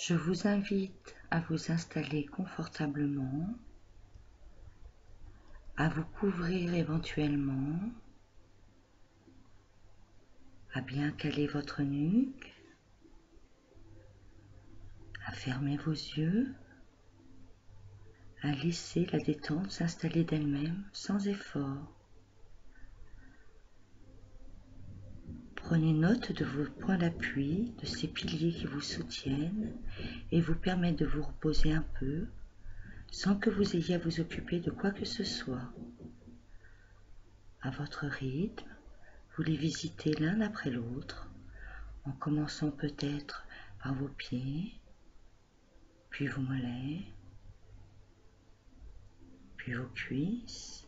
Je vous invite à vous installer confortablement, à vous couvrir éventuellement, à bien caler votre nuque, à fermer vos yeux, à laisser la détente s'installer d'elle-même sans effort. Prenez note de vos points d'appui, de ces piliers qui vous soutiennent et vous permettent de vous reposer un peu sans que vous ayez à vous occuper de quoi que ce soit. À votre rythme, vous les visitez l'un après l'autre, en commençant peut-être par vos pieds, puis vos mollets, puis vos cuisses,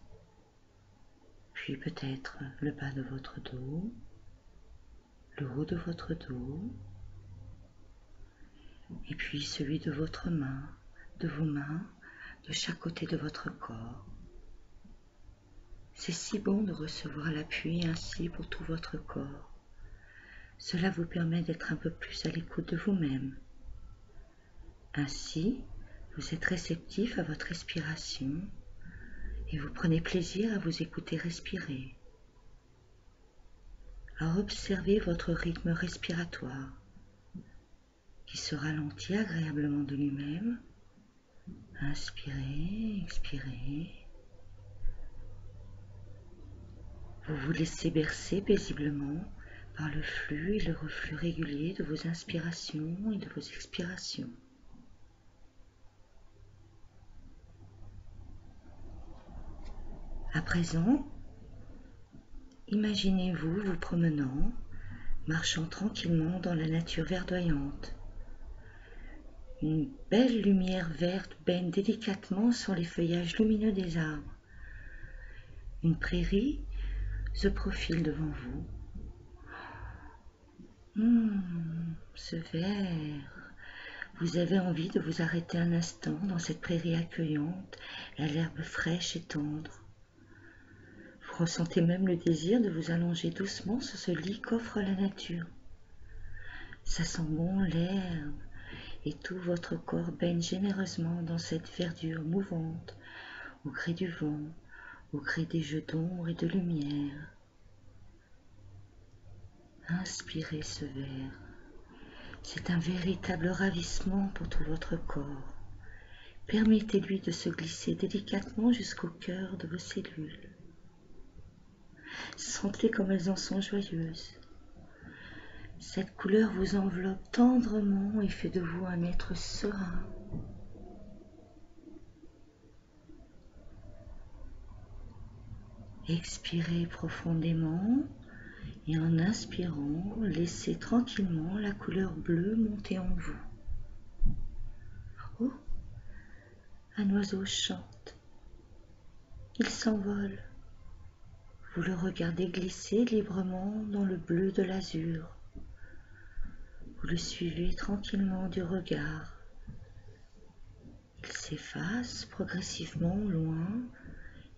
puis peut-être le bas de votre dos, le haut de votre dos, et puis celui de votre main, de vos mains, de chaque côté de votre corps. C'est si bon de recevoir l'appui ainsi pour tout votre corps. Cela vous permet d'être un peu plus à l'écoute de vous-même. Ainsi, vous êtes réceptif à votre respiration et vous prenez plaisir à vous écouter respirer, à observer votre rythme respiratoire qui se ralentit agréablement de lui-même. Inspirez, expirez. Vous vous laissez bercer paisiblement par le flux et le reflux régulier de vos inspirations et de vos expirations. À présent, imaginez-vous vous promenant, marchant tranquillement dans la nature verdoyante. Une belle lumière verte baigne délicatement sur les feuillages lumineux des arbres. Une prairie se profile devant vous. Ce vert. Vous avez envie de vous arrêter un instant dans cette prairie accueillante et à l'herbe fraîche et tendre. Vous ressentez même le désir de vous allonger doucement sur ce lit qu'offre la nature. Ça sent bon l'herbe et tout votre corps baigne généreusement dans cette verdure mouvante, au gré du vent, au gré des jeux d'ombre et de lumière. Inspirez ce vert. C'est un véritable ravissement pour tout votre corps. Permettez-lui de se glisser délicatement jusqu'au cœur de vos cellules. Sentez comme elles en sont joyeuses. Cette couleur vous enveloppe tendrement et fait de vous un être serein. Expirez profondément et en inspirant, laissez tranquillement la couleur bleue monter en vous. Oh, un oiseau chante. Il s'envole. Vous le regardez glisser librement dans le bleu de l'azur. Vous le suivez tranquillement du regard. Il s'efface progressivement au loin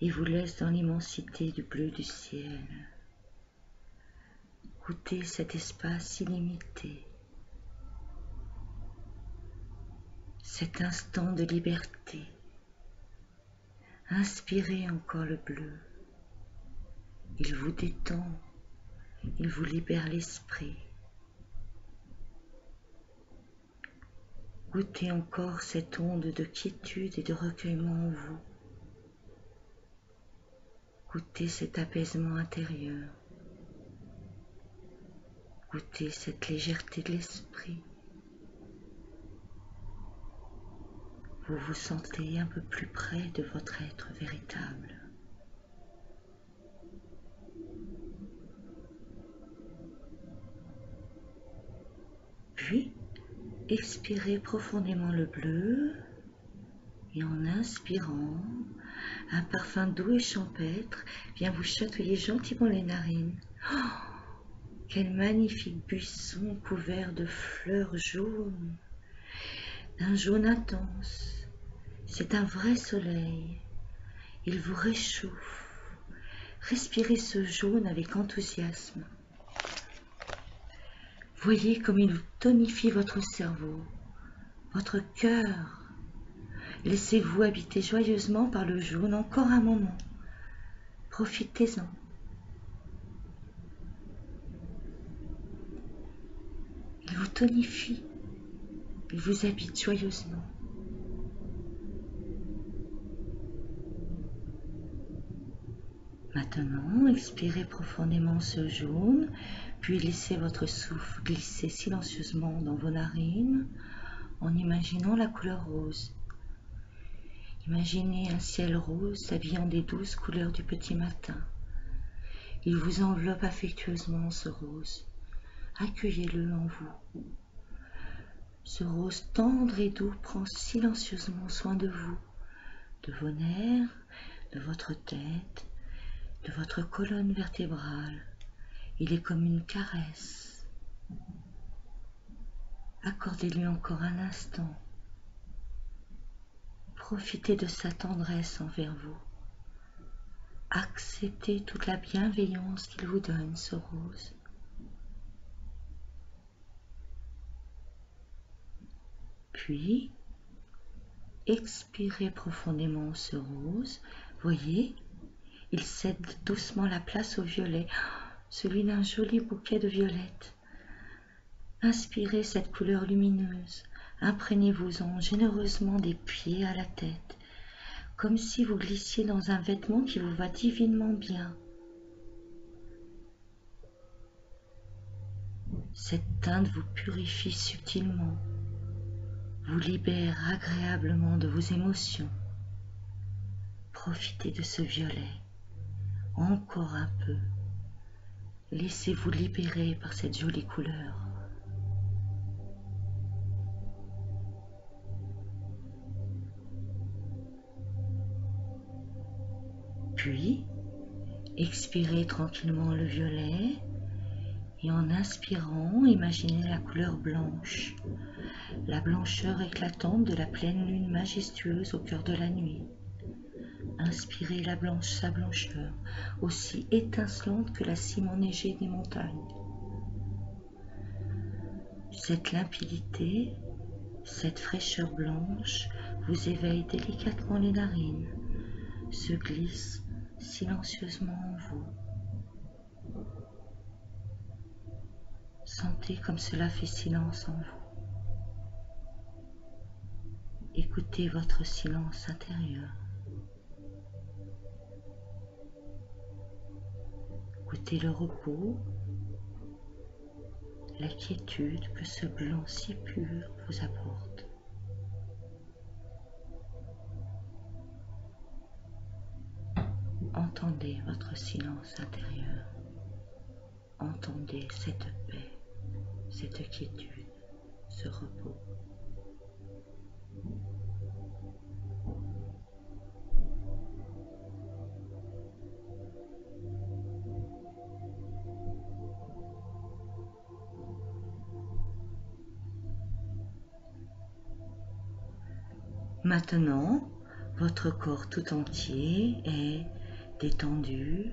et vous laisse dans l'immensité du bleu du ciel. Goûtez cet espace illimité, cet instant de liberté. Inspirez encore le bleu. Il vous détend, il vous libère l'esprit. Goûtez encore cette onde de quiétude et de recueillement en vous. Goûtez cet apaisement intérieur. Goûtez cette légèreté de l'esprit. Vous vous sentez un peu plus près de votre être véritable. Puis, expirez profondément le bleu et en inspirant, un parfum doux et champêtre vient vous chatouiller gentiment les narines. Oh, quel magnifique buisson couvert de fleurs jaunes, d'un jaune intense. C'est un vrai soleil. Il vous réchauffe. Respirez ce jaune avec enthousiasme. Voyez comme il tonifie votre cerveau. votre cœur. Laissez-vous habiter joyeusement par le jaune encore un moment. Profitez-en. Il vous tonifie, il vous habite joyeusement. Maintenant, expirez profondément ce jaune, puis laissez votre souffle glisser silencieusement dans vos narines en imaginant la couleur rose. Imaginez un ciel rose s'habillant des douces couleurs du petit matin. Il vous enveloppe affectueusement, ce rose. Accueillez-le en vous. Ce rose tendre et doux prend silencieusement soin de vous, de vos nerfs, de votre tête, de votre colonne vertébrale. Il est comme une caresse. Accordez-lui encore un instant. Profitez de sa tendresse envers vous. Acceptez toute la bienveillance qu'il vous donne, ce rose. Puis, expirez profondément ce rose. Voyez, il cède doucement la place au violet, celui d'un joli bouquet de violettes. Inspirez cette couleur lumineuse, imprégnez-vous-en généreusement des pieds à la tête, comme si vous glissiez dans un vêtement qui vous va divinement bien. Cette teinte vous purifie subtilement, vous libère agréablement de vos émotions. Profitez de ce violet, encore un peu. Laissez-vous libérer par cette jolie couleur. Puis, expirez tranquillement le violet et en inspirant, imaginez la couleur blanche, la blancheur éclatante de la pleine lune majestueuse au cœur de la nuit. Inspirez sa blancheur, aussi étincelante que la cime enneigée des montagnes. Cette limpidité, cette fraîcheur blanche vous éveille délicatement les narines, se glisse silencieusement en vous. Sentez comme cela fait silence en vous. Écoutez votre silence intérieur. Écoutez le repos, la quiétude que ce blanc si pur vous apporte. Entendez votre silence intérieur. Entendez cette paix, cette quiétude, ce repos. Maintenant, votre corps tout entier est détendu,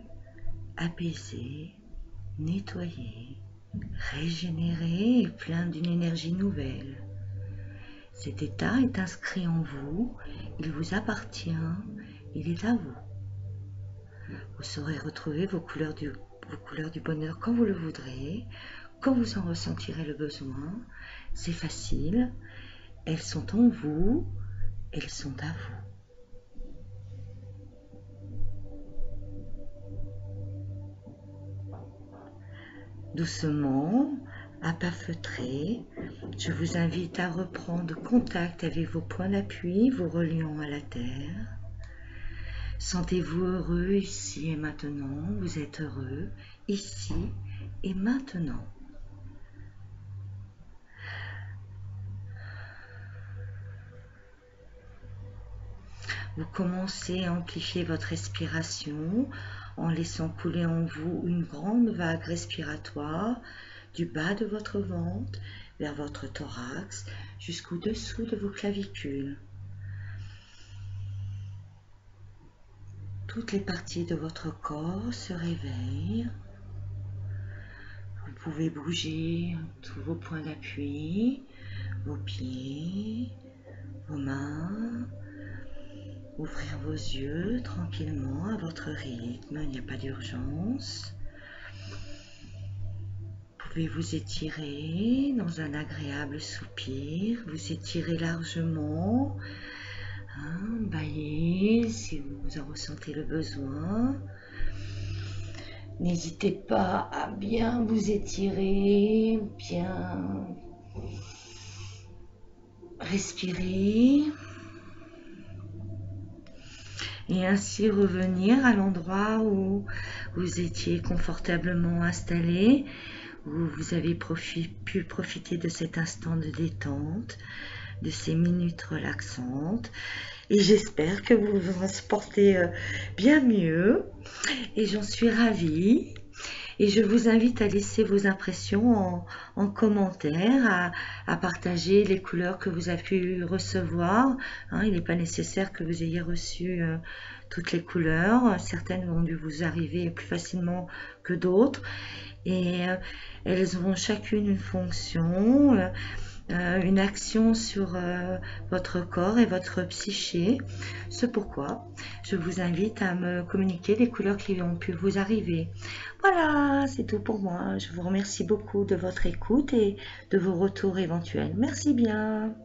apaisé, nettoyé, régénéré et plein d'une énergie nouvelle. Cet état est inscrit en vous, il vous appartient, il est à vous. Vous saurez retrouver vos couleurs du bonheur quand vous le voudrez, quand vous en ressentirez le besoin. C'est facile, elles sont en vous, elles sont à vous. Doucement, à pas feutrés, je vous invite à reprendre contact avec vos points d'appui, vous reliant à la terre. Sentez-vous heureux ici et maintenant, vous êtes heureux ici et maintenant. Vous commencez à amplifier votre respiration en laissant couler en vous une grande vague respiratoire du bas de votre ventre vers votre thorax jusqu'au dessous de vos clavicules. Toutes les parties de votre corps se réveillent. Vous pouvez bouger tous vos points d'appui, vos pieds, vos mains, ouvrir vos yeux tranquillement à votre rythme, il n'y a pas d'urgence. Vous pouvez vous étirer dans un agréable soupir, vous étirez largement, bailler si vous en ressentez le besoin. N'hésitez pas à bien vous étirer, bien respirer. Et ainsi revenir à l'endroit où vous étiez confortablement installé, où vous avez pu profiter de cet instant de détente, de ces minutes relaxantes. Et j'espère que vous vous en portez bien mieux. Et j'en suis ravie. Et je vous invite à laisser vos impressions en commentaire, à partager les couleurs que vous avez pu recevoir. Il n'est pas nécessaire que vous ayez reçu toutes les couleurs. Certaines vont dû vous arriver plus facilement que d'autres. Et elles ont chacune une fonction, une action sur votre corps et votre psyché. C'est pourquoi je vous invite à me communiquer les couleurs qui ont pu vous arriver. Voilà, c'est tout pour moi. Je vous remercie beaucoup de votre écoute et de vos retours éventuels. Merci bien.